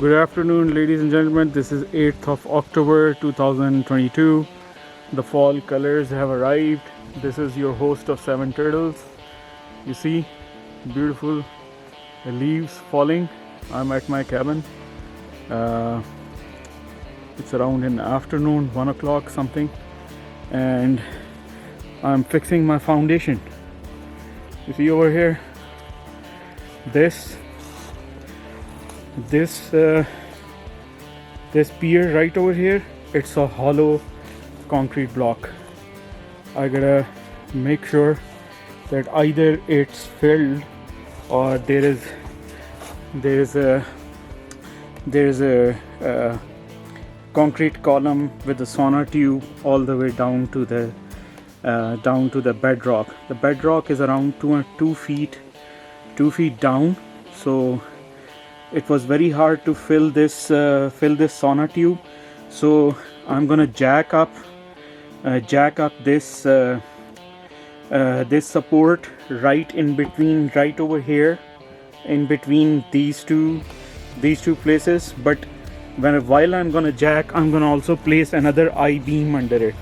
Good afternoon, ladies and gentlemen. This is 8th of October 2022. The fall colors have arrived. This is your host of Seven Turtles. You see, beautiful leaves falling. I'm at my cabin. It's around in the afternoon, 1 o'clock something, and I'm fixing my foundation. You see over here, this pier right over here, it's a hollow concrete block. I gotta make sure that either it's filled or there is a concrete column with a sauna tube all the way down to the bedrock. The bedrock is around 2 feet down, so it was very hard to fill this sauna tube. So I'm gonna jack up this support right over here, in between these two places. But while I'm gonna jack, I'm gonna also place another I-beam under it.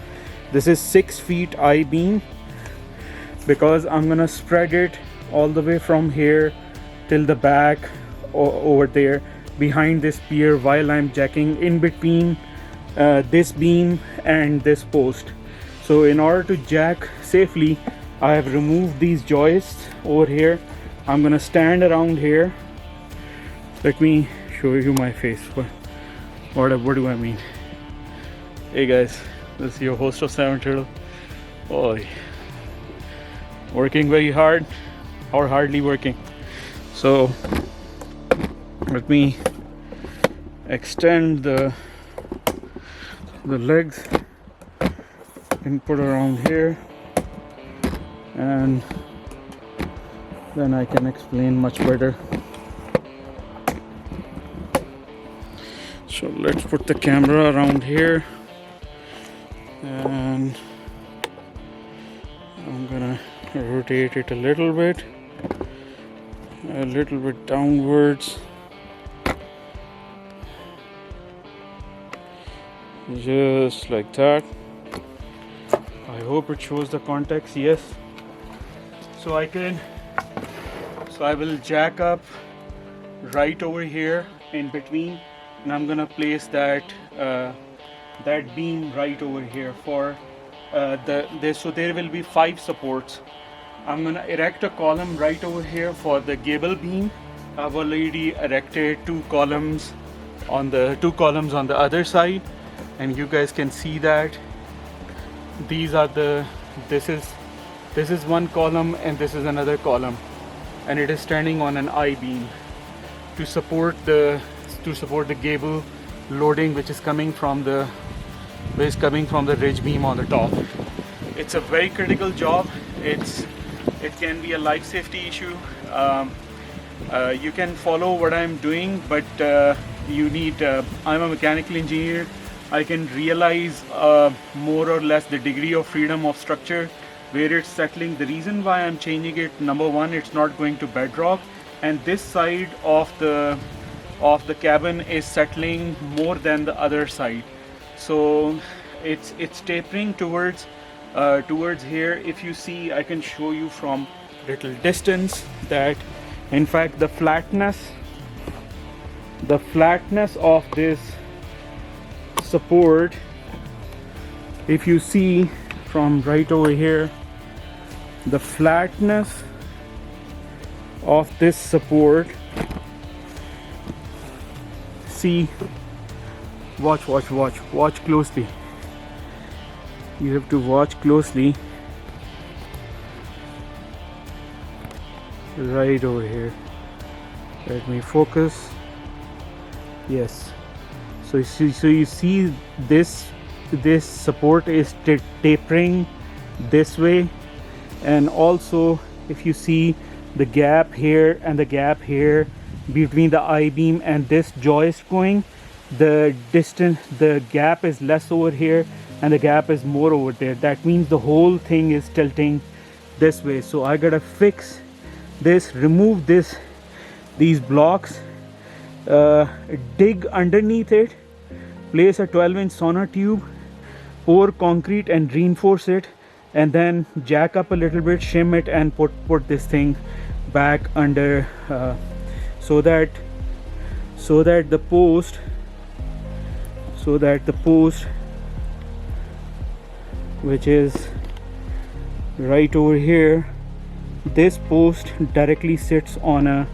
This is 6 feet I-beam, because I'm gonna spread it all the way from here till the back over there behind this pier, while I'm jacking in between this beam and this post. So in order to jack safely, I have removed these joists over here. I'm gonna stand around here. Let me show you my face. What do I mean? Hey guys, this is your host of Seven Turtle. Boy, working very hard or hardly working. So let me extend the legs and put around here, and then I can explain much better. So let's put the camera around here, and I'm gonna rotate it a little bit downwards, just like that. I hope it shows the context. Yes. So I will jack up right over here in between, and I'm gonna place that beam right over here for so there will be 5 supports. I'm gonna erect a column right over here for the gable beam. I've already erected 2 columns on the other side, and you guys can see that this is one column and this is another column, and it is standing on an I-beam to support the gable loading, which is coming from the ridge beam on the top. It's a very critical job. It can be a life safety issue. You can follow what I'm doing, but I'm a mechanical engineer. I can realize more or less the degree of freedom of structure where it's settling. The reason why I'm changing it, number one, it's not going to bedrock, and this side of the cabin is settling more than the other side. So it's tapering towards here. If you see, I can show you from little distance that in fact the flatness of this support, if you see from right over here, the flatness of this support, see, watch closely. You have to watch closely. Right over here, let me focus. Yes, so you see this support is tapering this way, and also if you see the gap here and the gap here between the I-beam and this joist going, the gap is less over here and the gap is more over there. That means the whole thing is tilting this way. So I gotta fix this, remove these blocks dig underneath it, place a 12-inch sauna tube, pour concrete and reinforce it, and then jack up a little bit, shim it, and put this thing back under, so that the post which is right over here, this post directly sits on a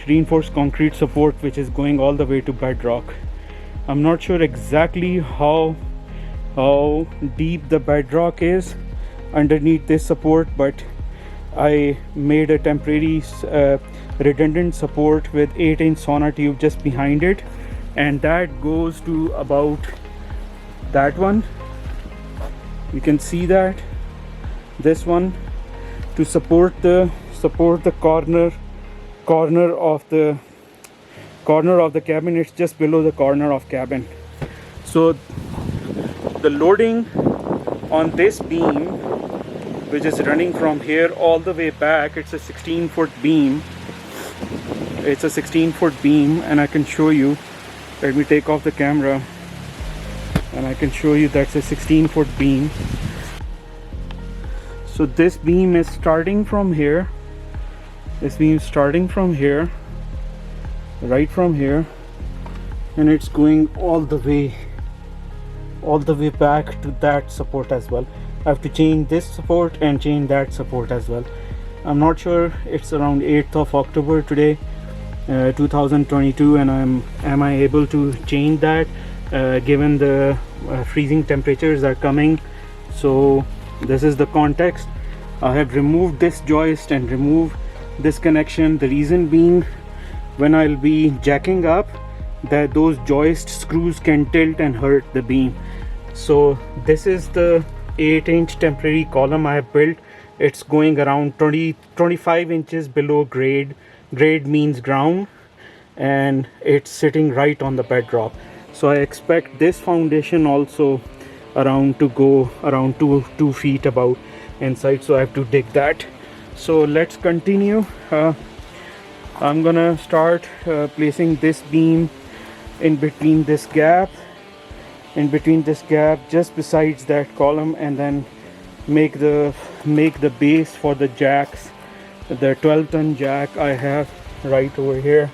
reinforced concrete support which is going all the way to bedrock. I'm not sure exactly how deep the bedrock is underneath this support, but I made a temporary redundant support with 8-inch sauna tube just behind it, and that goes to about that one. You can see that this one, to support the corner of the cabin. It's just below the corner of cabin. So the loading on this beam, which is running from here all the way back, it's a 16-foot beam. It's a 16-foot beam, and I can show you. Let me take off the camera and I can show you that's a 16-foot beam. So this beam is starting from here. This beam is starting from here, right from here, and it's going all the way back to that support as well. I have to change this support and change that support as well. I'm not sure. It's around 8th of October today, 2022, and am I able to change that given the freezing temperatures are coming? So this is the context. I have removed this joist and removed this connection. The reason being, when I'll be jacking up, that those joist screws can tilt and hurt the beam. So this is the 8-inch temporary column I have built. It's going around 25 inches below grade. Grade means ground, and it's sitting right on the bedrock. So I expect this foundation also around to go around 2 feet about inside, so I have to dig that. So let's continue. I'm gonna start placing this beam in between this gap, just besides that column, and then make the base for the jacks. The 12-ton jack I have right over here.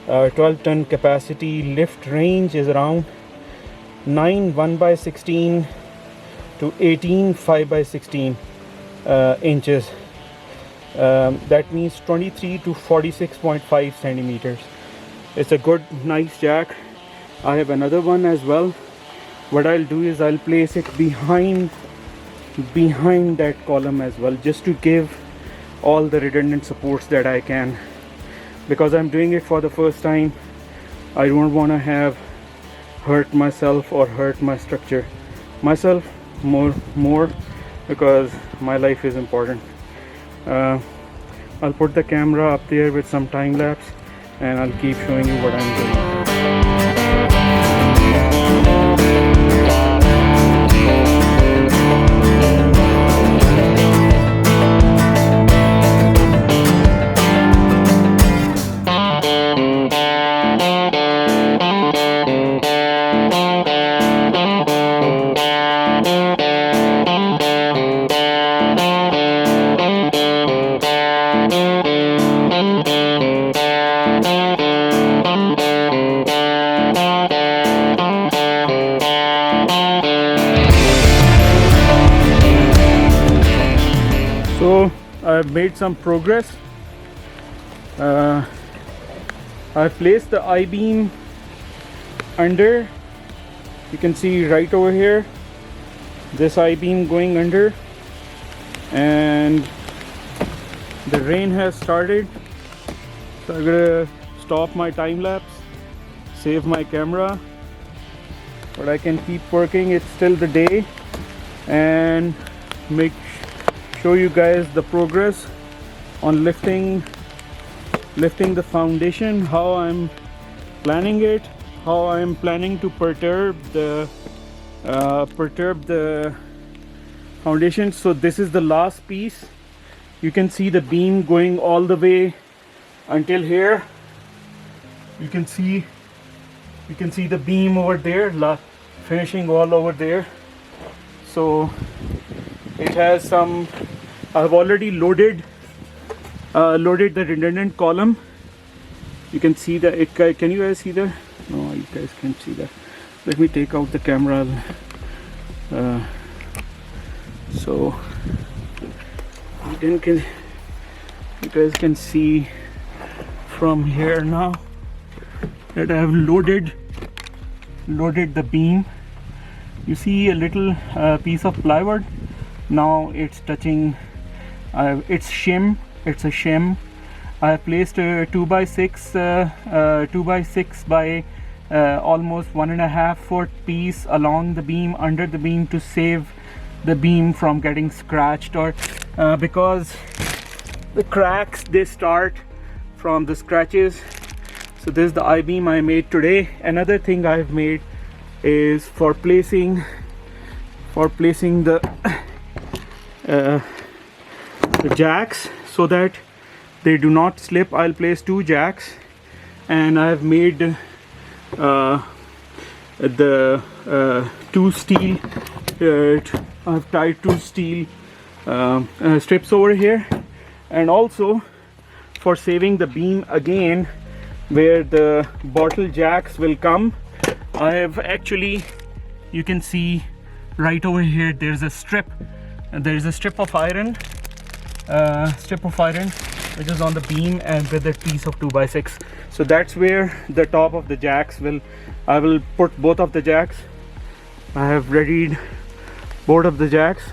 12-ton capacity. Lift range is around 9 1/16 to 18 5/16 inches. That means 23 to 46.5 centimeters. It's a good, nice jack. I have another one as well. What I'll do is I'll place it behind that column as well, just to give all the redundant supports that I can, because I'm doing it for the first time. I don't want to have hurt myself or hurt my structure myself more because my life is important. I'll put the camera up there with some time lapse, and I'll keep showing you what I'm doing. So I've made some progress. I've placed the I-beam under. You can see right over here this I-beam going under, and the rain has started, so I'm gonna stop my time lapse, save my camera, but I can keep working. It's still the day, and show you guys the progress on lifting the foundation, how I'm planning it, how I'm planning to perturb the foundation. So this is the last piece. You can see the beam going all the way until here. You can see the beam over there, finishing all over there. So it has some. I've already loaded the redundant column. You can see that it. Can you guys see that? No, you guys can't see that. Let me take out the camera. So you guys can see from here now that I have loaded the beam. You see a little piece of plywood. Now it's touching. It's shim. It's a shim. I have placed a 2x6 by almost 1.5 foot piece along the beam, under the beam, to save the beam from getting scratched, or because the cracks, they start from the scratches. So this is the I-beam I made today. Another thing I've made is for placing the jacks so that they do not slip. I'll place 2 jacks, and I've made the 2 steel. I've tied 2 steel strips over here, and also for saving the beam again, where the bottle jacks will come, I have actually, you can see right over here, there's a strip of iron, which is on the beam, and with a piece of 2x6. So that's where the top of the jacks will. I will put both of the jacks. I have readied both of the jacks.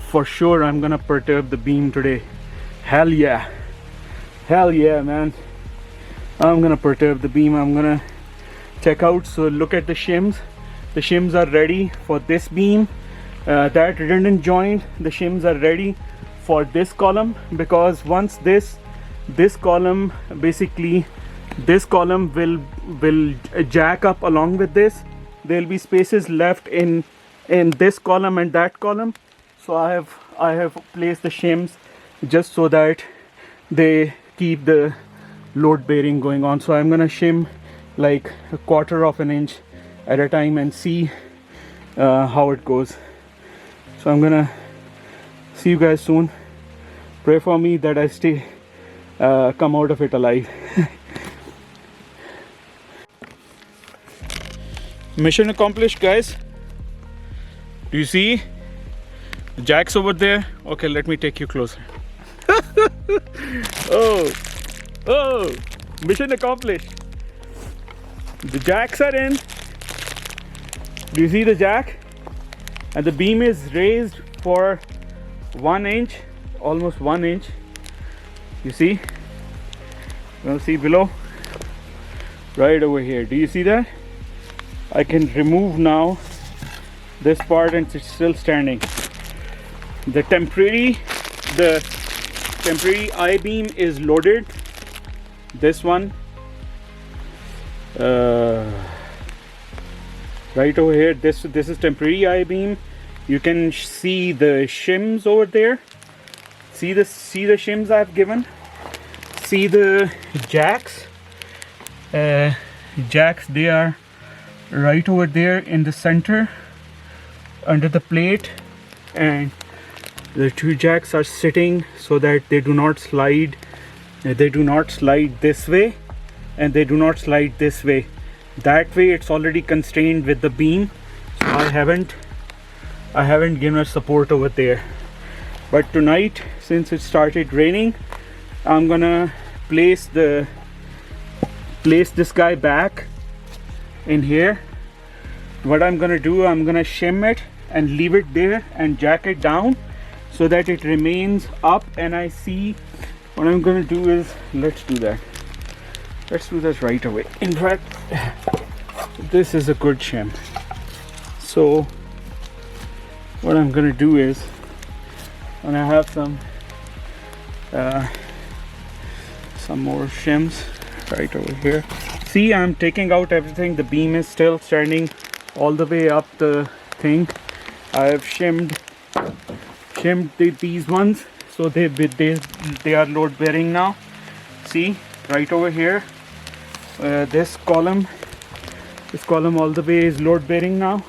For sure I'm gonna perturb the beam today. Hell yeah, man. I'm gonna perturb the beam. I'm gonna check out. So look at the shims. The shims are ready for this beam. That redundant joint, the shims are ready for this column, because once this column, basically this column will jack up along with this, there'll be spaces left in this column and that column. So I have placed the shims just so that they keep the load bearing going on. So I'm gonna shim like 1/4 of an inch at a time and see how it goes. So I'm gonna see you guys soon. Pray for me that I come out of it alive. Mission accomplished, guys. Do you see the jacks over there? Okay, let me take you closer. oh, mission accomplished. The jacks are in. Do you see the jack? And the beam is raised for 1 inch, almost 1 inch. You see? You see below? Right over here. Do you see that? I can remove now this part and it's still standing. The temporary I-beam is loaded. This one, right over here, this is temporary I-beam. You can see the shims over there. See the shims I've given. See the jacks. Jacks, they are right over there in the center under the plate, and the 2 jacks are sitting so that they do not slide. They do not slide this way, and they do not slide this way. That way it's already constrained with the beam, so I haven't given a support over there. But tonight, since it started raining, I'm gonna place this guy back in here. What I'm gonna do, I'm gonna shim it and leave it there and jack it down so that it remains up. And I see what I'm gonna do is, let's do that right away. In fact, this is a good shim. So what I'm gonna do is, when I have some more shims right over here. See, I'm taking out everything. The beam is still standing all the way up the thing. I have shimmed these ones, so they are load bearing now. See, right over here, This column all the way is load bearing now.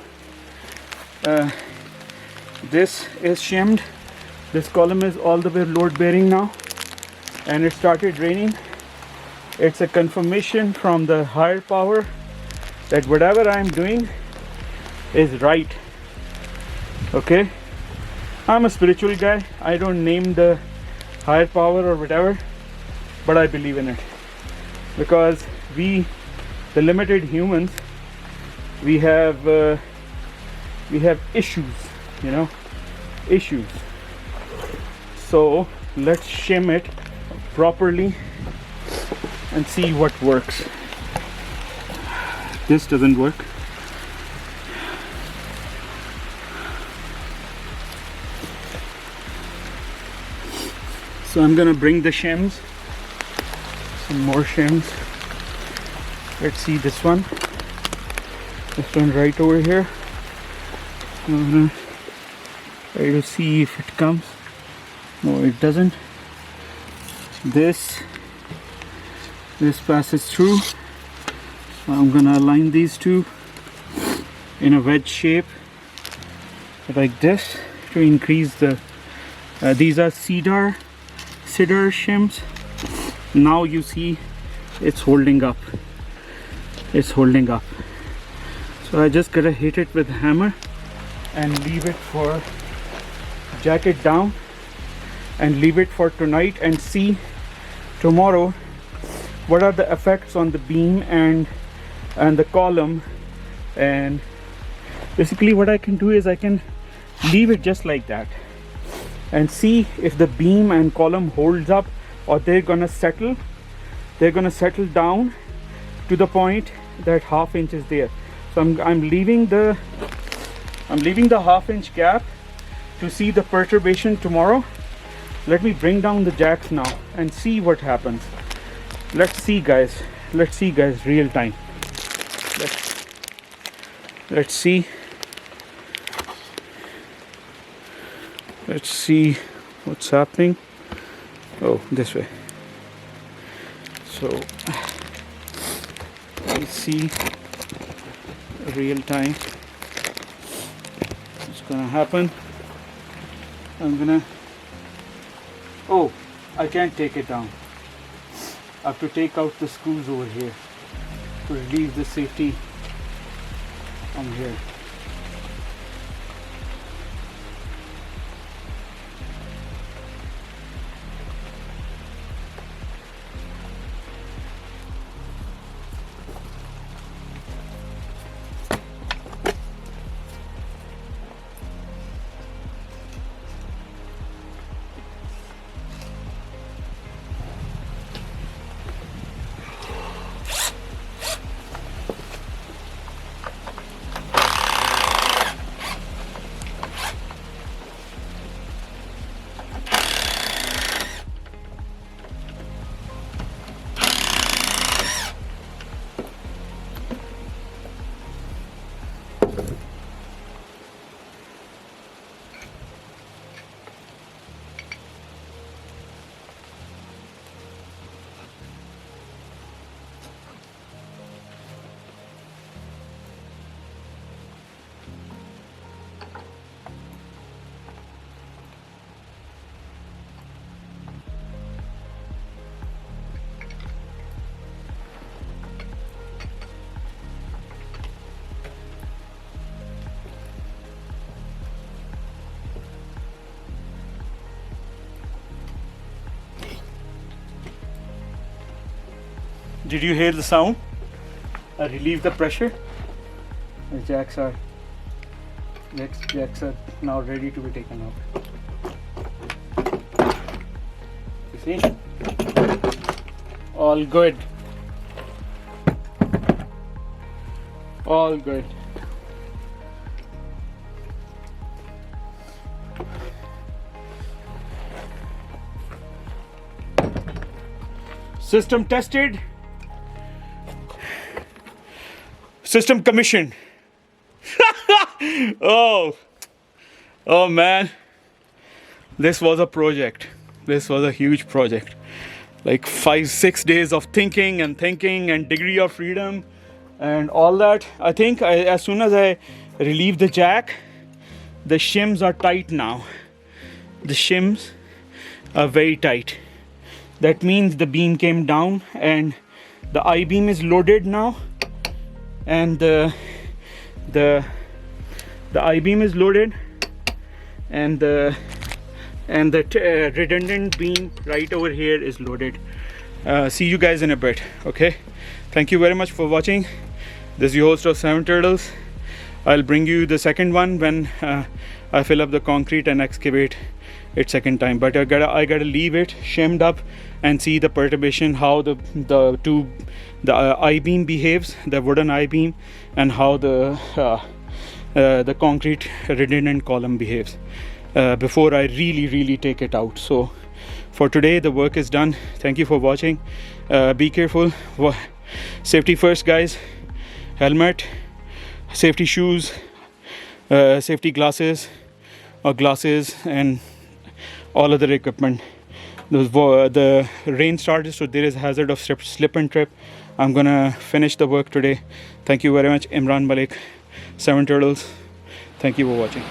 This is shimmed. This column is all the way load bearing now, and it started raining. It's a confirmation from the higher power that whatever I'm doing is right. Okay, I'm a spiritual guy. I don't name the higher power or whatever, but I believe in it, because we, the limited humans, we have issues, you know, issues. So let's shim it properly and see what works. This doesn't work. So I'm gonna bring the shims, some more shims. Let's see this one right over here. I'm gonna try to see if it comes. No, it doesn't. This passes through. So I'm gonna align these two in a wedge shape like this to increase the these are cedar shims. Now you see it's holding up. It's holding up. So I just gotta hit it with a hammer and leave it for, jack it down and leave it for tonight, and see tomorrow what are the effects on the beam and the column. And basically what I can do is I can leave it just like that and see if the beam and column holds up, or they're gonna settle down to the point that ½ inch is there. So I'm leaving the ½ inch gap to see the perturbation tomorrow. Let me bring down the jacks now and see what happens. Let's see guys, real time. Let's see what's happening. Oh, this way. So let's see real time what's gonna happen. Oh, I can't take it down. I have to take out the screws over here to relieve the safety from here. Did you hear the sound? I relieved the pressure. The jacks are now ready to be taken out. You see? All good. All good. System tested. System commissioned. Oh man, this was a project. This was a huge project. like 5-6 days of thinking and degree of freedom and all that. I think as soon as I relieve the jack, the shims are tight now. The shims are very tight. That means the beam came down and the I-beam is loaded now, and the I-beam is loaded, and the redundant beam right over here is loaded. See you guys in a bit. Okay, thank you very much for watching. This is your host of Seven Turtles. I'll bring you the second one when I fill up the concrete and excavate it second time, but I gotta leave it shimmed up and see the perturbation, how the I-beam behaves, the wooden I-beam, and how the concrete redundant column behaves before I really take it out. So for today the work is done. Thank you for watching. Be careful, safety first guys. Helmet, safety shoes, safety glasses or glasses, and all other equipment. The rain started, so there is hazard of slip and trip. I'm gonna finish the work today. Thank you very much. Imran Malik, Seven Turtles. Thank you for watching.